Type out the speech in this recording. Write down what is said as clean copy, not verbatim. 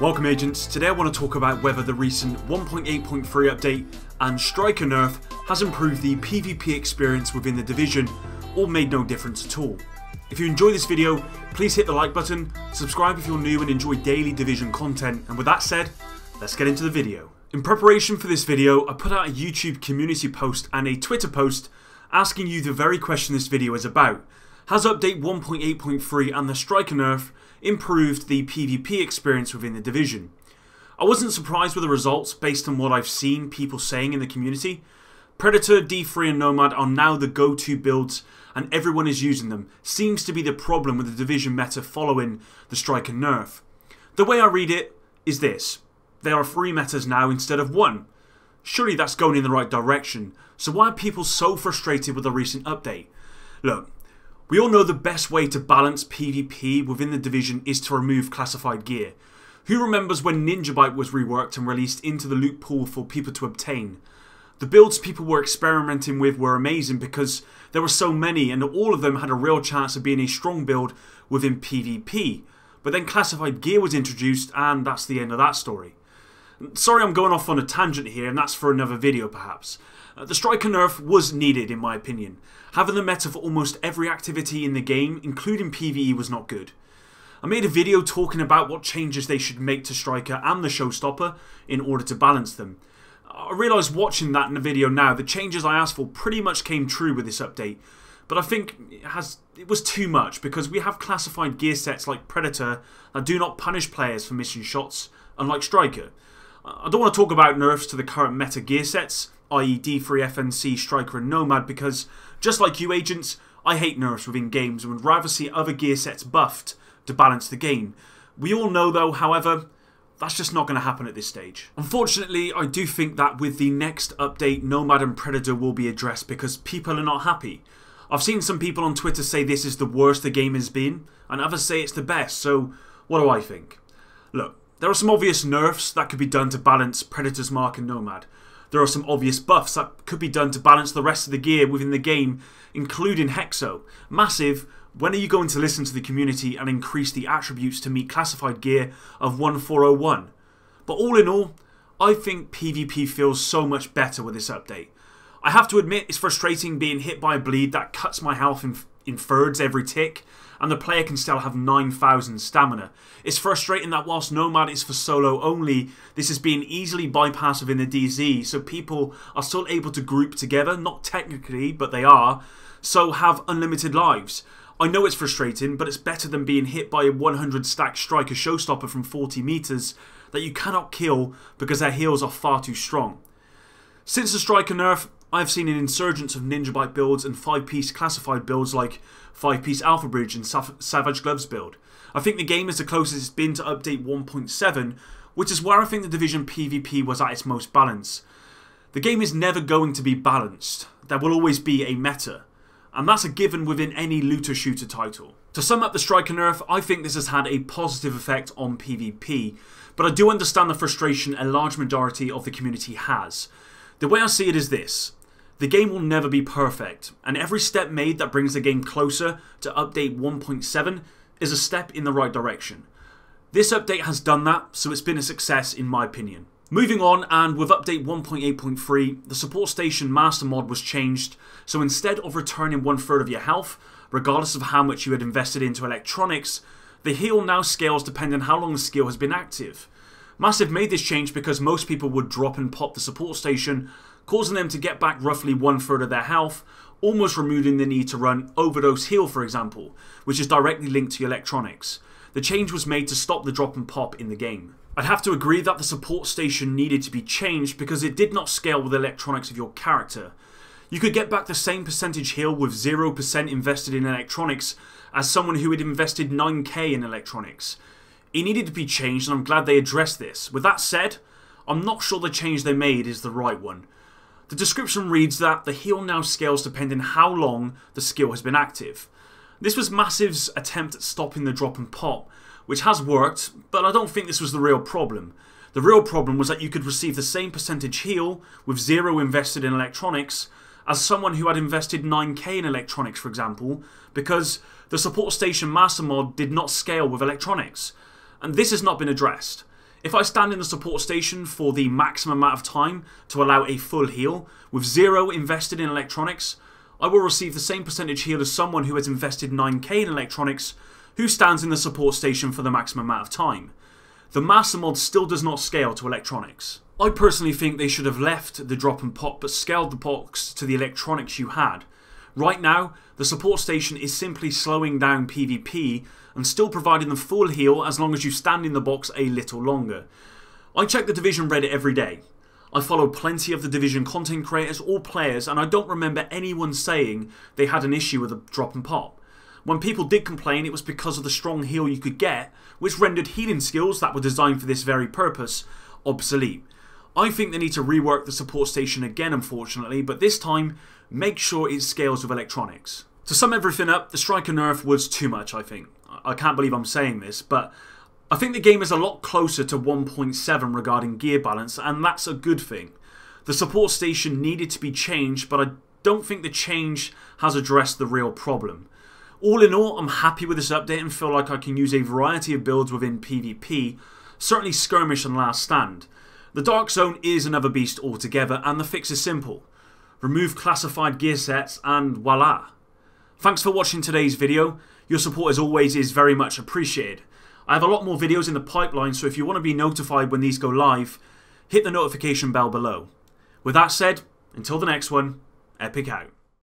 Welcome agents, today I want to talk about whether the recent 1.8.3 update and Striker nerf has improved the PvP experience within the Division or made no difference at all. If you enjoy this video, please hit the like button, subscribe if you're new and enjoy daily Division content, and with that said, let's get into the video. In preparation for this video, I put out a YouTube community post and a Twitter post asking you the very question this video is about. Has update 1.8.3 and the Striker nerf improved the PvP experience within the Division? I wasn't surprised with the results based on what I've seen people saying in the community. Predator, D3 and Nomad are now the go-to builds and everyone is using them. Seems to be the problem with the Division meta following the Striker nerf. The way I read it is this: there are 3 metas now instead of 1. Surely that's going in the right direction, so why are people so frustrated with the recent update? Look, we all know the best way to balance PvP within the Division is to remove classified gear. Who remembers when Ninja Bite was reworked and released into the loot pool for people to obtain? The builds people were experimenting with were amazing because there were so many and all of them had a real chance of being a strong build within PvP. But then classified gear was introduced and that's the end of that story. Sorry I'm going off on a tangent here, and that's for another video perhaps. The Striker nerf was needed in my opinion. Having the meta for almost every activity in the game, including PvE, was not good. I made a video talking about what changes they should make to Striker and the Showstopper in order to balance them. I realise watching that in the video now, the changes I asked for pretty much came true with this update. But I think it was too much because we have classified gear sets like Predator that do not punish players for missing shots, unlike Striker. I don't want to talk about nerfs to the current meta gear sets, i.e. D3, FNC, Striker and Nomad, because just like you agents, I hate nerfs within games and would rather see other gear sets buffed to balance the game. We all know though, however, that's just not going to happen at this stage. Unfortunately, I do think that with the next update, Nomad and Predator will be addressed because people are not happy. I've seen some people on Twitter say this is the worst the game has been, and others say it's the best, so what do I think? Look, there are some obvious nerfs that could be done to balance Predator's mark and Nomad. There are some obvious buffs that could be done to balance the rest of the gear within the game, including Hexo. Massive, when are you going to listen to the community and increase the attributes to meet classified gear of 1401? But all in all, I think PvP feels so much better with this update. I have to admit it's frustrating being hit by a bleed that cuts my health in thirds every tick, and the player can still have 9,000 stamina. It's frustrating that whilst Nomad is for solo only, this is being easily bypassed within the DZ, so people are still able to group together, not technically, but they are, so have unlimited lives. I know it's frustrating, but it's better than being hit by a 100 stack Striker Showstopper from 40 meters that you cannot kill because their heals are far too strong. Since the Striker nerf, I've seen an insurgence of Ninja Bite builds and 5-piece classified builds like 5-piece Alpha Bridge and Savage Gloves build. I think the game is the closest it's been to update 1.7, which is where I think the Division PvP was at its most balanced. The game is never going to be balanced. There will always be a meta, and that's a given within any looter-shooter title. To sum up the Striker nerf, I think this has had a positive effect on PvP, but I do understand the frustration a large majority of the community has. The way I see it is this: the game will never be perfect, and every step made that brings the game closer to update 1.7 is a step in the right direction. This update has done that, so it's been a success in my opinion. Moving on, and with update 1.8.3, the support station master mod was changed, so instead of returning 1/3 of your health, regardless of how much you had invested into electronics, the heal now scales depending on how long the skill has been active. Massive made this change because most people would drop and pop the support station, causing them to get back roughly 1/3 of their health, almost removing the need to run overdose heal for example, which is directly linked to your electronics. The change was made to stop the drop and pop in the game. I'd have to agree that the support station needed to be changed because it did not scale with the electronics of your character. You could get back the same percentage heal with 0% invested in electronics as someone who had invested 9k in electronics. It needed to be changed and I'm glad they addressed this. With that said, I'm not sure the change they made is the right one. The description reads that the heal now scales depending how long the skill has been active. This was Massive's attempt at stopping the drop and pop, which has worked, but I don't think this was the real problem. The real problem was that you could receive the same percentage heal with 0 invested in electronics as someone who had invested 9k in electronics for example, because the support station master mod did not scale with electronics. And this has not been addressed. If I stand in the support station for the maximum amount of time to allow a full heal, with 0 invested in electronics, I will receive the same percentage heal as someone who has invested 9k in electronics, who stands in the support station for the maximum amount of time. The master mod still does not scale to electronics. I personally think they should have left the drop and pop but scaled the box to the electronics you had. Right now, the support station is simply slowing down PvP and still providing the full heal as long as you stand in the box a little longer. I check the Division Reddit every day. I follow plenty of the Division content creators or players, and I don't remember anyone saying they had an issue with a drop and pop. When people did complain, it was because of the strong heal you could get, which rendered healing skills that were designed for this very purpose obsolete. I think they need to rework the support station again, unfortunately, but this time, make sure it scales with electronics. To sum everything up, the Striker nerf was too much, I think. I can't believe I'm saying this, but I think the game is a lot closer to 1.7 regarding gear balance, and that's a good thing. The support station needed to be changed, but I don't think the change has addressed the real problem. All in all, I'm happy with this update and feel like I can use a variety of builds within PvP, certainly Skirmish and Last Stand. The Dark Zone is another beast altogether, and the fix is simple. Remove classified gear sets and voila. Thanks for watching today's video. Your support as always is very much appreciated. I have a lot more videos in the pipeline, so if you want to be notified when these go live, hit the notification bell below. With that said, until the next one, Epic out.